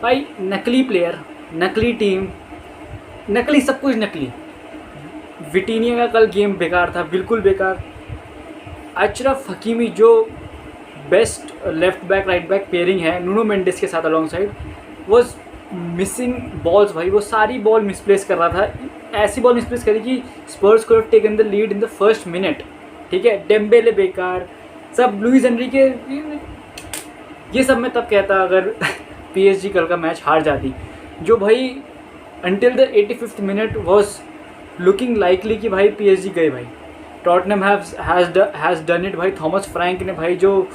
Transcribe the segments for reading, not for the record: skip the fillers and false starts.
भाई नकली प्लेयर, नकली टीम, नकली सब कुछ नकली। विटीनिया का कल गेम बेकार था, बिल्कुल बेकार। अशरफ हकीमी जो best left back right back pairing है नूनो मेंडिस के साथ along side, was missing balls भाई। वो सारी बॉल मिसप्लेस कर रहा था, ऐसी बॉल मिसप्लेस करी कि स्पर्स को taken the lead in the first minute. ठीक है, डेम्बेले बेकार, सब लुइस एनरिके, ये सब मैं तब कहता अगर पीएसजी कल का मैच हार जाती, जो भाई until the 85th minute was looking likely कि भाई पीएसजी गए भाई। टॉटनहम हैज़ डन इट भाई। थॉमस फ्रैंक ने भाई जो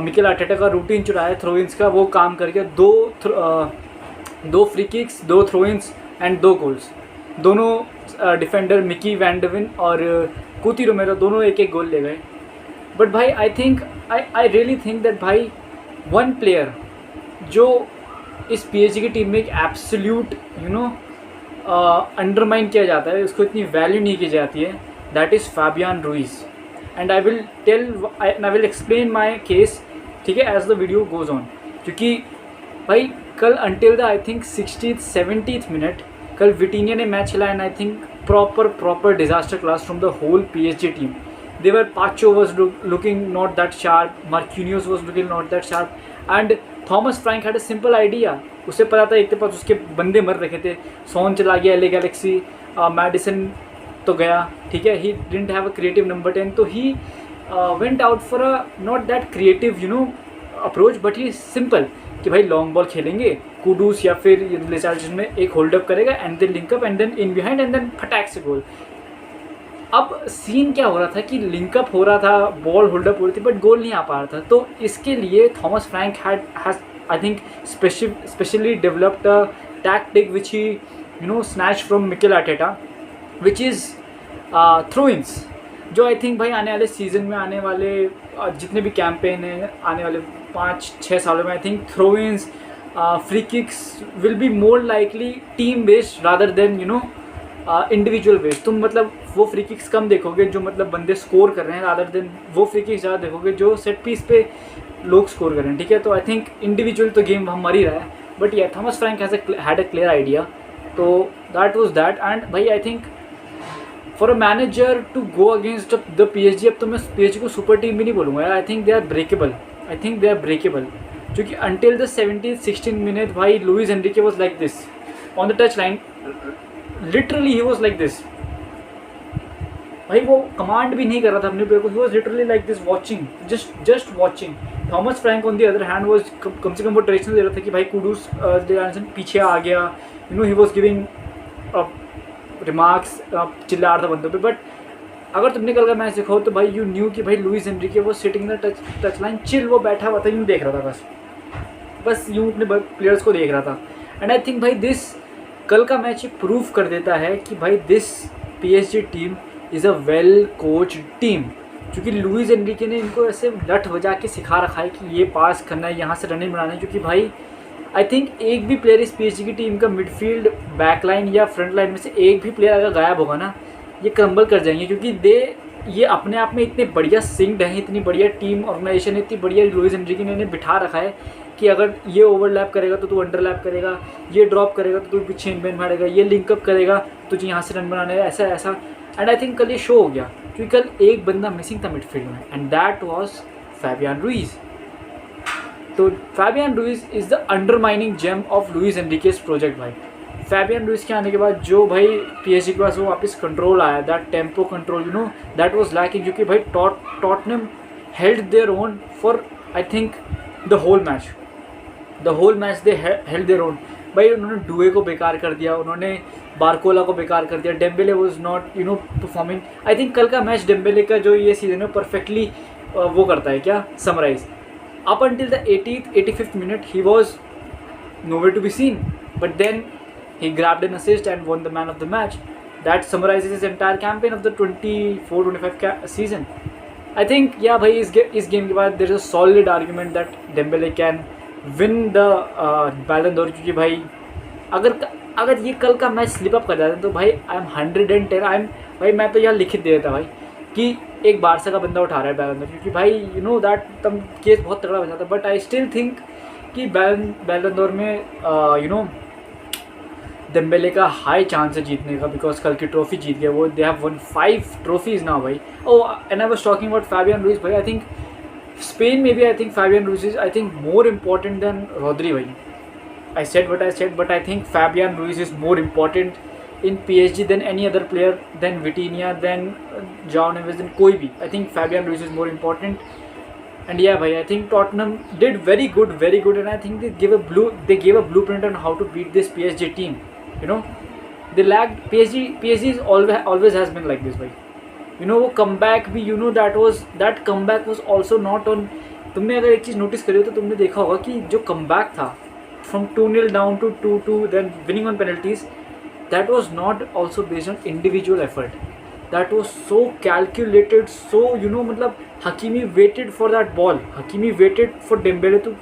मिकेल आर्टेटा का रूटीन चुराया थ्रो-इन्स का, वो काम करके दो फ्री किक्स, 2 थ्रो-इन्स एंड 2 गोल्स। दोनों डिफेंडर मिकी वैंडविन और कूती रोमेरो दोनों एक एक गोल ले गए। बट भाई आई रियली थिंक दैट भाई वन प्लेयर जो इस पीएसजी की टीम में एक एब्सोल्यूट अंडरमाइन किया जाता है, उसको इतनी वैल्यू नहीं की जाती है, that is Fabian Ruiz. And I will explain my case, ठीक है, as the video goes on. क्योंकि भाई कल until the I think 60th 70th minute कल विटीनिया ने मैच खेला, and I think proper disaster class from the whole PSG team. They were Pacho was looking not that sharp, Marquinhos was looking not that sharp, and Thomas Frank had a simple idea. उसे पता था एक के पास उसके बंदे मर रखे थे, सोन चला गया LA Galaxy, मैडिसन तो गया, ठीक है, he didn't have a creative number 10, तो he went out for a not that creative approach, but he simple कि भाई लॉन्ग बॉल खेलेंगे, कुडूस या फिर रिचार्लिसन में एक होल्डअप करेगा and then link up and then in behind and then फटाक से गोल। अब सीन क्या हो रहा था कि लिंकअप हो रहा था, बॉल होल्डअप हो रही थी, बट गोल नहीं आ पा रहा था। तो इसके लिए Thomas Frank has I think specially developed a tactic which he snatch from Mikel Arteta, which is throw-ins, जो आई थिंक भाई आने वाले सीजन में, आने वाले जितने भी कैंपेन हैं आने वाले 5-6 सालों में, I think throw-ins, free kicks will be more likely team based rather than individual based. तुम मतलब वो फ्री किक्स कम देखोगे जो मतलब बंदे स्कोर कर रहे हैं, रादर देन वो फ्री किक्स ज़्यादा देखोगे जो सेट पीस पे लोग स्कोर कर रहे हैं। ठीक है, तो आई थिंक इंडिविजुअल तो गेम हम मर ही रहा है, बट ये Thomas Frank had a clear idea, तो दैट वाज दैट। एंड भाई I think for a manager to go against the PSG, अब तो मैं पीएसजी को सुपर टीम भी नहीं बोलूँगा यार, I think they are breakable, क्योंकि अंटिल द 16th मिनट भाई Luis Enrique was like this on the touch line, literally he was like this भाई, वो कमांड भी नहीं कर रहा था अपने प्लेयर को, he was literally like this watching, just watching. Thomas Frank on the other hand was कम से कम वो डायरेक्शन दे रहा था कि भाई कुडूस पीछे आ गया, ही वाज गिविंग रिमार्क्स, चिल्ला रहा था बंदों पे। बट अगर तुमने कल का मैच देखा हो तो भाई यू न्यू कि भाई लुइस एनरिके वो sitting the touch line, chill, वो बैठा हुआ था, यूँ देख रहा था, बस यूँ अपने प्लेयर्स को देख रहा था। एंड आई थिंक भाई दिस कल का मैच प्रूव कर देता है कि भाई this PSG team is a well coach team, क्योंकि लुइस एनरिके ने इनको ऐसे लठ बजा के सिखा रखा है कि ये पास करना है, यहाँ से रनिंग बनाना है। क्योंकि भाई आई थिंक एक भी प्लेयर इस पीएसजी की टीम का मिडफील्ड, बैकलाइन या फ्रंट लाइन में से एक भी प्लेयर अगर गायब होगा ना, ये क्रम्बल कर जाएंगे, क्योंकि ये अपने आप में इतने बढ़िया सिंक्ड हैं, इतनी बढ़िया टीम ऑर्गेनाइजेशन है, इतनी बढ़िया लुइस एनरिके ने इन्हें बिठा रखा है कि अगर ये ओवरलैप करेगा तो तू अंडरलैप करेगा, ये ड्रॉप करेगा तो तू पीछे इनबैन मारेगा, ये लिंकअप करेगा तुझे यहाँ से रन बनाना है, ऐसा। एंड आई थिंक कल ये शो हो गया, क्योंकि कल एक बंदा मिसिंग था मिडफील्ड में, and that was Fabian Ruiz. तो Fabian Ruiz is the undermining gem of Luis Enrique's project भाई। फैबियन रुइज के आने के बाद जो भाई पीएसजी के पास वो वापस कंट्रोल आया, that tempo control that was lacking, क्योंकि भाई Tottenham held their own for I think the whole match they held their own. भाई उन्होंने डुए को बेकार कर दिया, उन्होंने बारकोला को बेकार कर दिया, Dembélé was not performing. I think कल का मैच डेम्बेले का जो ये सीजन है परफेक्टली वो करता है क्या summarise. Up until the 85th minute he was nowhere to be seen, but then he grabbed an assist and won the man of the match. That summarizes his entire campaign of the 24-25 season. I think yeah भाई इस game के बाद there is a solid argument that Dembele can win the Ballon d'Or, क्योंकि भाई अगर ये कल का मैच स्लिप अप कर जाता तो भाई आई एम 110, भाई मैं तो यहाँ लिखित दे देता भाई कि एक बारसा का बंदा उठा रहा है बैलन d'Or, क्योंकि भाई दैट तब केस बहुत तगड़ा बन जाता। बट आई स्टिल थिंक कि बैलन d'Or में यू नो डेम्बेले का हाई चांस है जीतने का, बिकॉज कल की ट्रॉफी जीत गए वो. They have won 5 trophies now भाई. Oh and I was talking about Fabian Ruiz भाई. आई थिंक स्पेन में भी I think Fabian Ruiz is I think more important than Rodri भाई. I said what I said, but I think Fabian Ruiz is more important in PSG than any other player, than Vitinha, than João Neves, than कोई भी. I think Fabian Ruiz is more important. And yeah, bhai, I think Tottenham did very good, and I think they gave a blueprint on how to beat this PSG team. You know, they lagged. PSG is always has been like this, bhai. You know, वो comeback भी, you know, that comeback was also not on. तुमने अगर एक चीज़ notice करी हो तो तुमने देखा होगा कि जो comeback था from 2-0 down to 2-2, then winning on penalties, that was not also based on individual effort. That was so calculated, so you know, मतलब Hakimi waited for that ball. Hakimi waited for Dembele to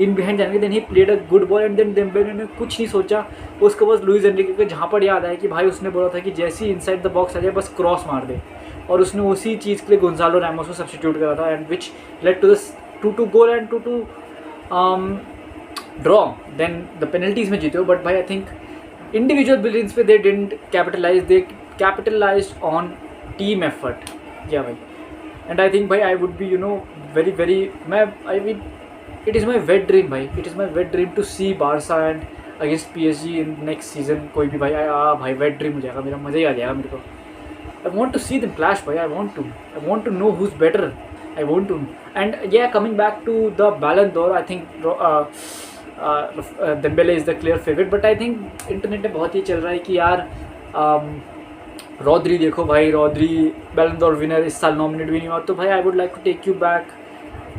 in behind जाने के, then he played a good ball, and then Dembele ने कुछ नहीं सोचा. उसके बाद Luis Enrique को जहाँ पर याद आया कि भाई उसने बोला था कि जैसे ही इनसाइड द बॉक्स आ जाए बस क्रॉस मार दे, और उसने उसी चीज़ के लिए गोंजालो रैमोस को सब्स्टिट्यूट करा था, and which led to the 2-2 goal and 2-2 draw. Then the penalties में जीते हो. बट भाई आई थिंक इंडिविजुअल ब्रिलियंस पे they didn't capitalise, they capitalise on team effort. या भाई, एंड आई थिंक भाई I would be, you know, very it is my wet dream भाई. It is my wet dream to see Barca and against PSG in next season. कोई भी भाई भाई wait dream हो जाएगा मेरा, मज़ा ही आ जाएगा मेरे को. I want to see them clash, boy. I want to know who's better. I want to. And yeah, coming back to the Ballon d'Or, I think Dembele is the clear favorite. But I think internet में बहुत ही चल रहा है कि यार रॉद्री देखो भाई, रॉद्री Ballon d'Or winner इस साल नॉमिनेट भी नहीं हुआ. तो भाई I would like to take you back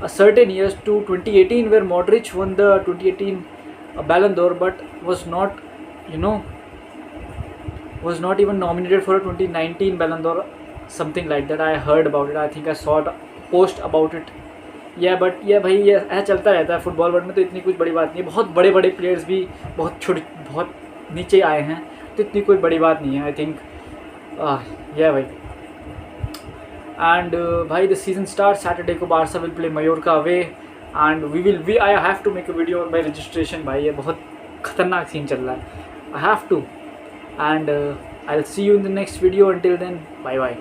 a certain years to 2018, where Modric won the 2018 Ballon d'Or, but was not, you know, was not even nominated for a 2019 Ballon d'Or, something like that. I heard about it. I think I saw a post about it. Yeah, but yeah भाई, ये ऐसा चलता रहता है football world में, तो इतनी कुछ बड़ी बात नहीं है. बहुत बड़े बड़े प्लेयर्स भी बहुत नीचे आए हैं, तो इतनी कोई बड़ी बात नहीं है. आई थिंक yeah भाई. एंड भाई द सीजन स्टार्ट सैटरडे को. Barca will play Mallorca away, and I have to make a video on my registration. भाई ये बहुत खतरनाक सीन चल रहा है. I have to. And I'll see you in the next video. Until then, bye bye.